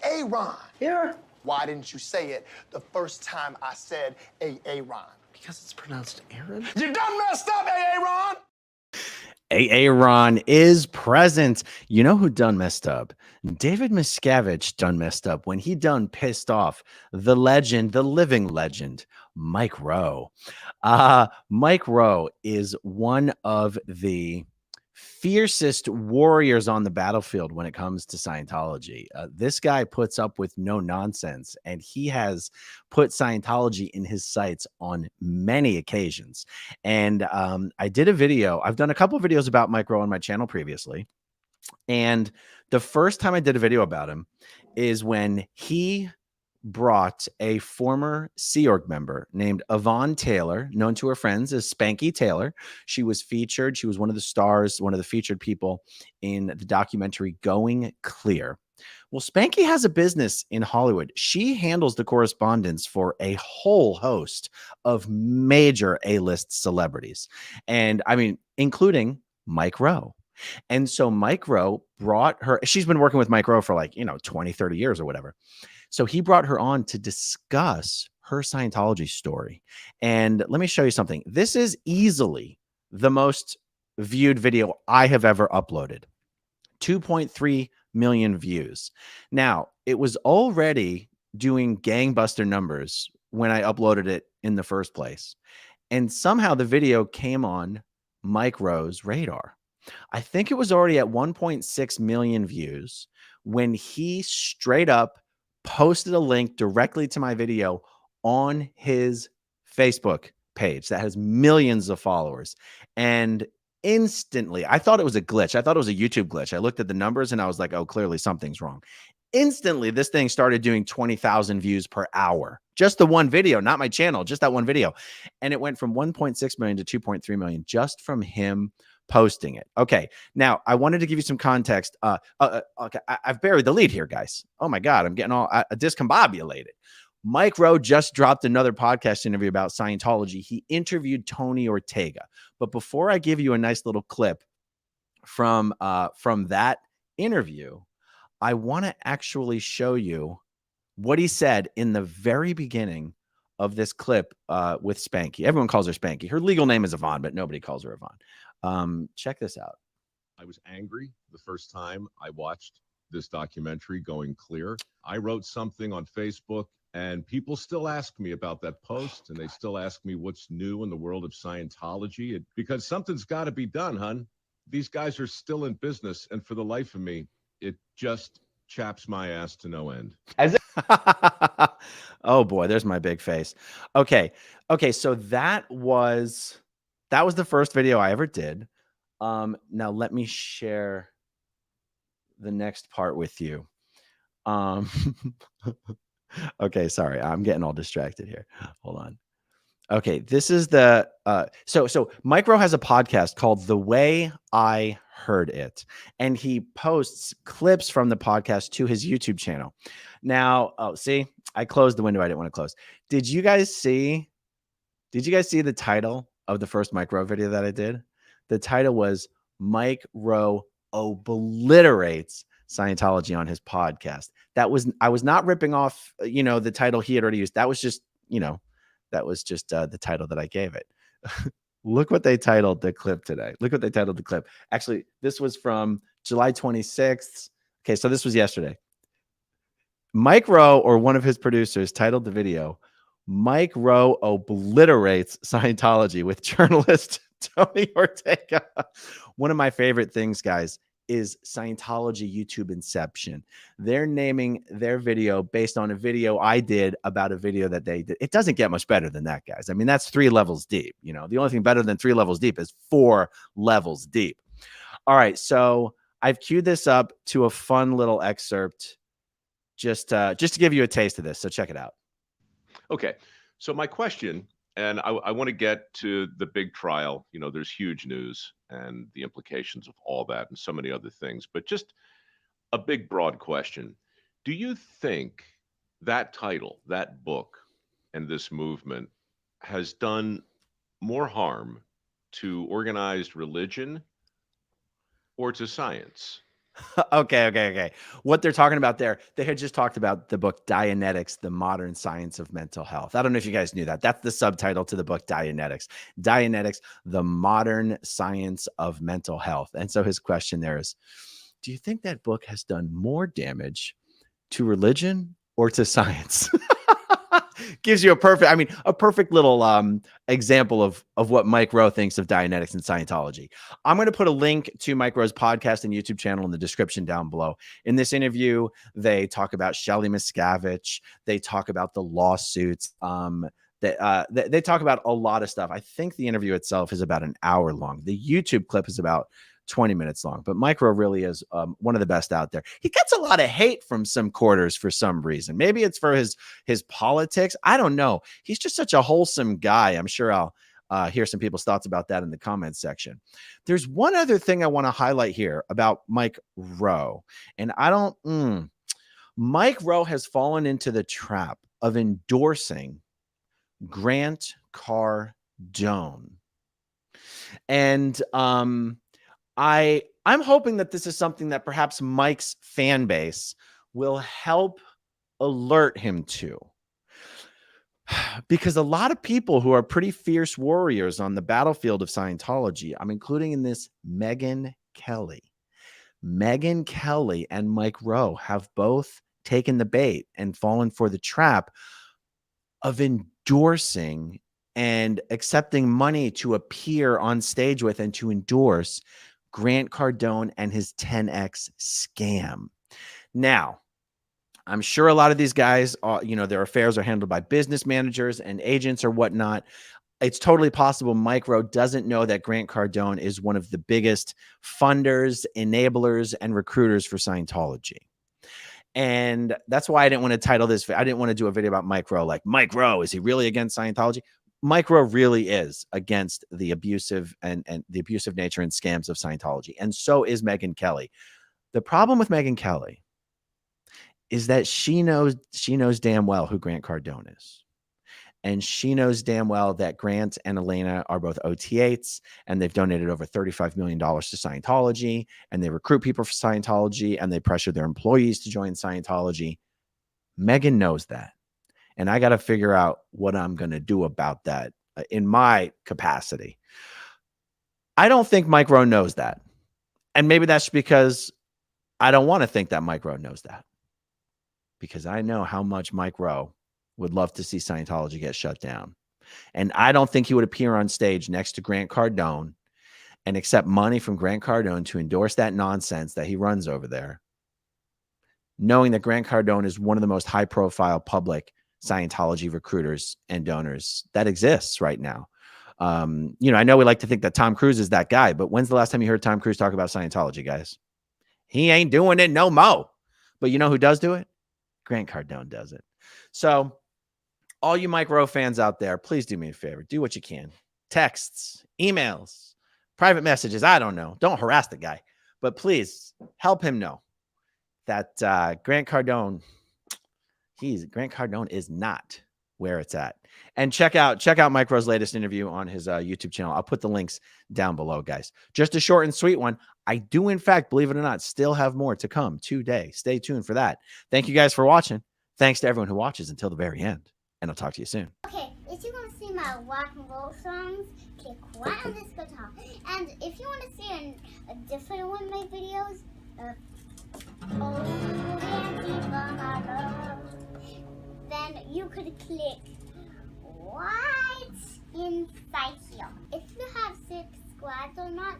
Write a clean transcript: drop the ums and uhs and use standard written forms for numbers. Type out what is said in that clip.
Aaron. Yeah. Why didn't you say it the first time I said Aaron? Because it's pronounced Aaron? You done messed up, Aaron! Aaron is present. You know who done messed up? David Miscavige done messed up when he done pissed off the legend, the living legend, Mike Rowe. Mike Rowe is one of the fiercest warriors on the battlefield when it comes to Scientology. This guy puts up with no nonsense, and he has put Scientology in his sights on many occasions. And I did a video. I've done a couple of videos about Mike Rowe on my channel previously. And the first time I did a video about him is when he brought a former Sea Org member named Yvonne Taylor, known to her friends as Spanky Taylor. She was featured. She was one of the stars, one of the featured people in the documentary Going Clear. Well, Spanky has a business in Hollywood. She handles the correspondence for a whole host of major A-list celebrities. And I mean, including Mike Rowe. And so Mike Rowe brought her, she's been working with Mike Rowe for like, 20, 30 years or whatever. So he brought her on to discuss her Scientology story. And let me show you something. This is easily the most viewed video I have ever uploaded. 2.3 million views. Now, it was already doing gangbuster numbers when I uploaded it in the first place. And somehow the video came on Mike Rowe's radar. I think it was already at 1.6 million views when he straight up posted a link directly to my video on his Facebook page that has millions of followers. And instantly, I thought it was a glitch. I thought it was a YouTube glitch. I looked at the numbers and I was like, oh, clearly something's wrong. Instantly, this thing started doing 20,000 views per hour. Just the one video, not my channel, just that one video. And it went from 1.6 million to 2.3 million just from him posting it. Okay. Now I wanted to give you some context. Okay. I've buried the lead here, guys. Oh my God. I'm getting all discombobulated. Mike Rowe just dropped another podcast interview about Scientology. He interviewed Tony Ortega. But before I give you a nice little clip from that interview, I want to actually show you what he said in the very beginning of this clip with Spanky. Everyone calls her Spanky. Her legal name is Yvonne, but nobody calls her Yvonne. Check this out. I was angry the first time I watched this documentary, Going Clear. I wrote something on Facebook, and people still ask me about that post, and they still ask me what's new in the world of Scientology. Because something's got to be done, hun. These guys are still in business, and for the life of me, it just chaps my ass to no end. Oh boy, there's my big face. Okay, so that was the first video I ever did. Now let me share the next part with you. Okay, sorry, I'm getting all distracted here. Hold on. Okay, this is the so Mike Rowe has a podcast called The Way I Heard It, and he posts clips from the podcast to his YouTube channel. Now, see, I closed the window I didn't want to close. Did you guys see the title of the first Mike Rowe video that I did? The title was Mike Rowe Obliterates Scientology on his podcast. I was not ripping off, the title he had already used. That was just, the title that I gave it. Look what they titled the clip today. Look what they titled the clip. Actually, this was from July 26th. Okay, so this was yesterday. Mike Rowe, or one of his producers, titled the video, Mike Rowe Obliterates Scientology with journalist Tony Ortega. One of my favorite things, guys, is Scientology YouTube Inception. They're naming their video based on a video I did about a video that they did. It doesn't get much better than that, guys. I mean, that's 3 levels deep. The only thing better than 3 levels deep is 4 levels deep. All right, so I've queued this up to a fun little excerpt just to give you a taste of this. So check it out. Okay, so my question, and I want to get to the big trial. There's huge news and the implications of all that and so many other things, but just a big, broad question. Do you think that title, that book, and this movement has done more harm to organized religion or to science? Okay. What they're talking about there, they had just talked about the book Dianetics, The Modern Science of Mental Health. I don't know if you guys knew that. That's the subtitle to the book Dianetics. Dianetics, The Modern Science of Mental Health. And so his question there is, do you think that book has done more damage to religion or to science? Gives you a perfect little example of what Mike Rowe thinks of Dianetics and Scientology. I'm going to put a link to Mike Rowe's podcast and YouTube channel in the description down below. In this interview, they talk about Shelley Miscavige. They talk about the lawsuits. They talk about a lot of stuff. I think the interview itself is about an hour long. The YouTube clip is about 20 minutes long, but Mike Rowe really is one of the best out there. He gets a lot of hate from some quarters for some reason. Maybe it's for his politics. I don't know. He's just such a wholesome guy. I'm sure I'll hear some people's thoughts about that in the comments section. There's one other thing I want to highlight here about Mike Rowe, and Mike Rowe has fallen into the trap of endorsing Grant Cardone. And I'm hoping that this is something that perhaps Mike's fan base will help alert him to. Because a lot of people who are pretty fierce warriors on the battlefield of Scientology, I'm including in this Megyn Kelly. Megyn Kelly and Mike Rowe have both taken the bait and fallen for the trap of endorsing and accepting money to appear on stage with and to endorse Grant Cardone and his 10X scam. Now, I'm sure a lot of these guys, their affairs are handled by business managers and agents or whatnot. It's totally possible Mike Rowe doesn't know that Grant Cardone is one of the biggest funders, enablers, and recruiters for Scientology. And that's why I didn't want to title this. I didn't want to do a video about Mike Rowe. Like, Mike Rowe, is he really against Scientology? Mike Rowe really is against the abusive and the abusive nature and scams of Scientology. And so is Megyn Kelly. The problem with Megyn Kelly is that she knows damn well who Grant Cardone is. And she knows damn well that Grant and Elena are both OT8s, and they've donated over $35 million to Scientology, and they recruit people for Scientology, and they pressure their employees to join Scientology. Megyn knows that. And I got to figure out what I'm going to do about that in my capacity. I don't think Mike Rowe knows that. And maybe that's because I don't want to think that Mike Rowe knows that. Because I know how much Mike Rowe would love to see Scientology get shut down. And I don't think he would appear on stage next to Grant Cardone and accept money from Grant Cardone to endorse that nonsense that he runs over there, knowing that Grant Cardone is one of the most high-profile public Scientology recruiters and donors that exists right now. I know we like to think that Tom Cruise is that guy, but when's the last time you heard Tom Cruise talk about Scientology, guys? He ain't doing it no mo. But you know who does do it? Grant Cardone does it. So all you Mike Rowe fans out there, please do me a favor. Do what you can. Texts, emails, private messages. I don't know. Don't harass the guy. But please help him know that Grant Cardone is not where it's at. And check out Mike Rowe's latest interview on his YouTube channel. I'll put the links down below, guys. Just a short and sweet one. I do, in fact, believe it or not, still have more to come today. Stay tuned for that. Thank you guys for watching. Thanks to everyone who watches until the very end. And I'll talk to you soon. Okay, if you want to see my rock and roll songs, click right on this guitar. And if you want to see a different one of my videos, then you could click right inside here. If you have subscribed or not,